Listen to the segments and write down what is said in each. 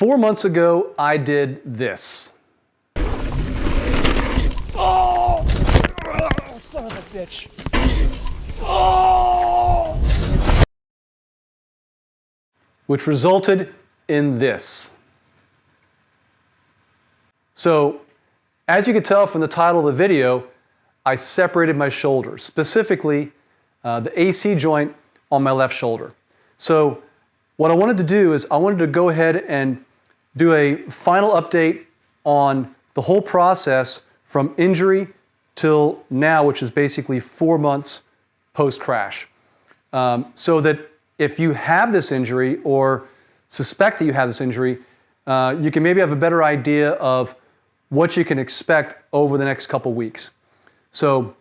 4 months ago, I did this. Oh! Son of a bitch. Oh! Which resulted in this. So, as you can tell from the title of the video, I separated my shoulder, specifically the AC joint on my left shoulder. So, what I wanted to do is I wanted to go ahead and do a final update on the whole process from injury till now, which is basically 4 months post-crash. So that if you have this injury or suspect that you have this injury, you can maybe have a better idea of what you can expect over the next couple weeks. So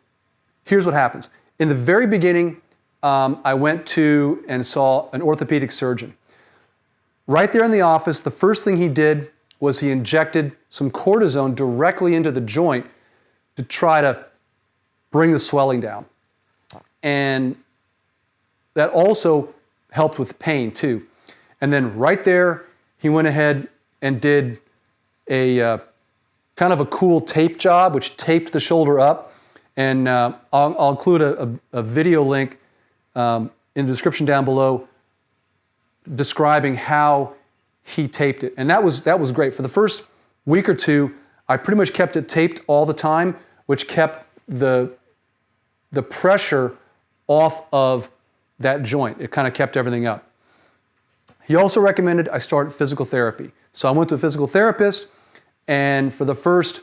here's what happens. In the very beginning, I went to and saw an orthopedic surgeon. Right there in the office, the first thing he did was he injected some cortisone directly into the joint to try to bring the swelling down. And that also helped with pain too. And then right there, he went ahead and did a kind of a cool tape job, which taped the shoulder up. And I'll include a video link in the description down below describing how he taped it. And that was great. For the first week or two, I pretty much kept it taped all the time, which kept the pressure off of that joint. It kind of kept everything up. He also recommended I start physical therapy. So I went to a physical therapist, and for the first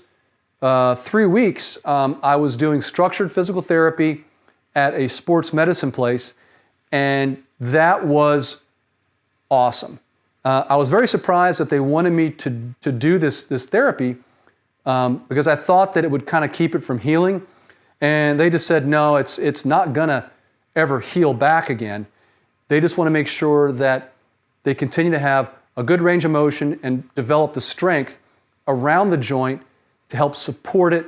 3 weeks, I was doing structured physical therapy at a sports medicine place, and that was awesome. I was very surprised that they wanted me to do this therapy because I thought that it would kind of keep it from healing, and they just said, no, it's not gonna ever heal back again. They just want to make sure that they continue to have a good range of motion and develop the strength around the joint to help support it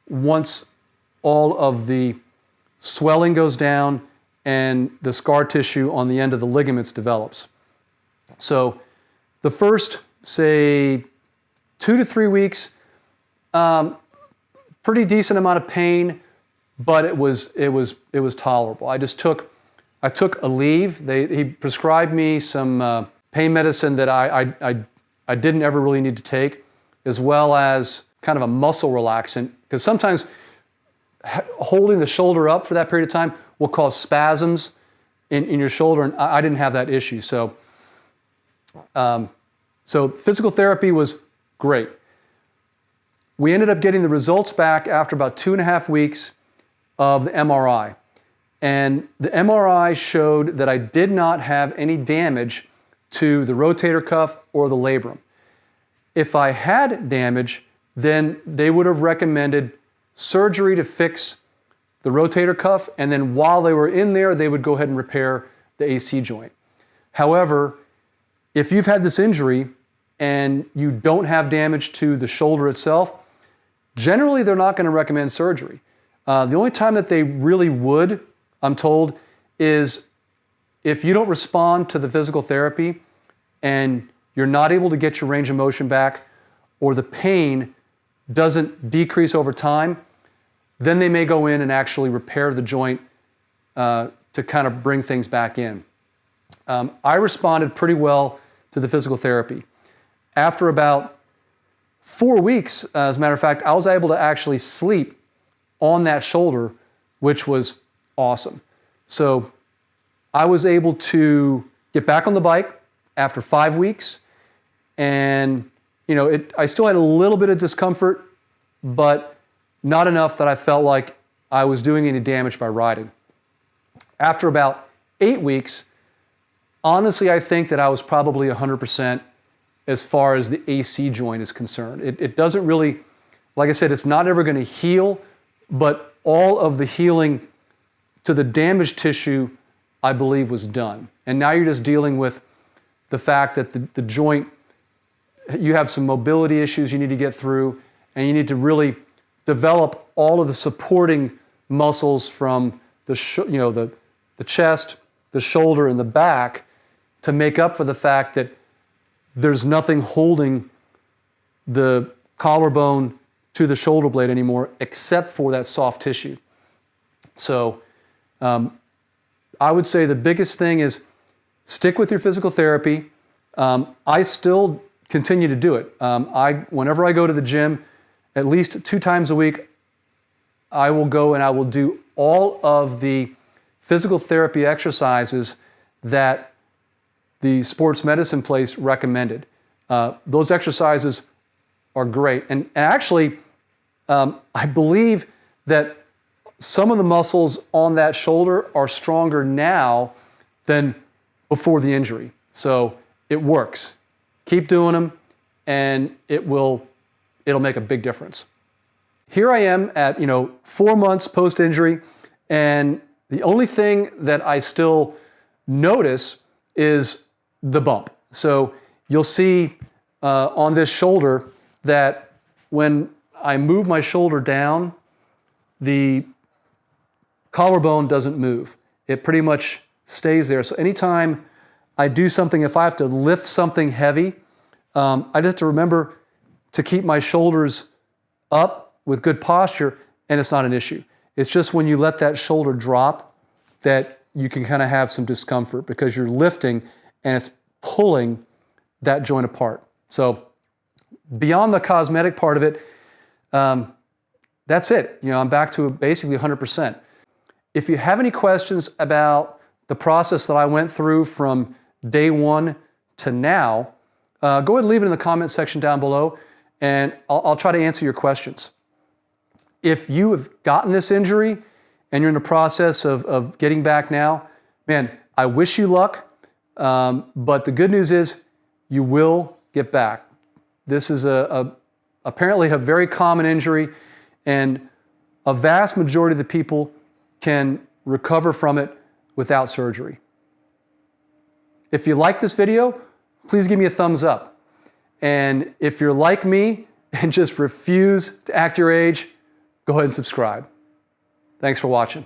once all of the swelling goes down and the scar tissue on the end of the ligaments develops. So the first, say, 2 to 3 weeks, pretty decent amount of pain, but it was tolerable. I took a leave. He prescribed me some pain medicine that I didn't ever really need to take, as well as kind of a muscle relaxant, because sometimes holding the shoulder up for that period of time will cause spasms in your shoulder, and I didn't have that issue. So physical therapy was great. We ended up getting the results back after about 2.5 weeks of the MRI. And the MRI showed that I did not have any damage to the rotator cuff or the labrum. If I had damage, then they would have recommended surgery to fix the rotator cuff, and then while they were in there, they would go ahead and repair the AC joint. However, if you've had this injury and you don't have damage to the shoulder itself, generally they're not going to recommend surgery. The only time that they really would, I'm told, is if you don't respond to the physical therapy and you're not able to get your range of motion back, or the pain doesn't decrease over time, then they may go in and actually repair the joint to kind of bring things back in. I responded pretty well to the physical therapy. After about 4 weeks, as a matter of fact, I was able to actually sleep on that shoulder, which was awesome. So I was able to get back on the bike after 5 weeks, and I still had a little bit of discomfort, but not enough that I felt like I was doing any damage by riding. After about 8 weeks, honestly, I think that I was probably 100% as far as the AC joint is concerned. It doesn't really, like I said, it's not ever going to heal, but all of the healing to the damaged tissue, I believe, was done. And now you're just dealing with the fact that the joint, you have some mobility issues you need to get through, and you need to really develop all of the supporting muscles from the chest, the shoulder, and the back to make up for the fact that there's nothing holding the collarbone to the shoulder blade anymore except for that soft tissue. So I would say the biggest thing is stick with your physical therapy. I still continue to do it. Whenever I go to the gym, at least 2 times a week, I will go and I will do all of the physical therapy exercises that the sports medicine place recommended. Those exercises are great. And actually, I believe that some of the muscles on that shoulder are stronger now than before the injury. So it works. Keep doing them, and it'll make a big difference. Here I am at 4 months post-injury, and the only thing that I still notice is the bump. So you'll see on this shoulder that when I move my shoulder down, the collarbone doesn't move. It pretty much stays there. So anytime I do something, if I have to lift something heavy, I just have to remember to keep my shoulders up with good posture, and it's not an issue. It's just when you let that shoulder drop that you can kind of have some discomfort because you're lifting and it's pulling that joint apart. So beyond the cosmetic part of it, that's it. I'm back to basically 100%. If you have any questions about the process that I went through from day 1 to now, go ahead and leave it in the comment section down below, and I'll try to answer your questions. If you have gotten this injury and you're in the process of getting back now, man, I wish you luck, but the good news is you will get back. This is apparently a very common injury, and a vast majority of the people can recover from it without surgery. If you like this video, please give me a thumbs up. And if you're like me and just refuse to act your age, go ahead and subscribe. Thanks for watching.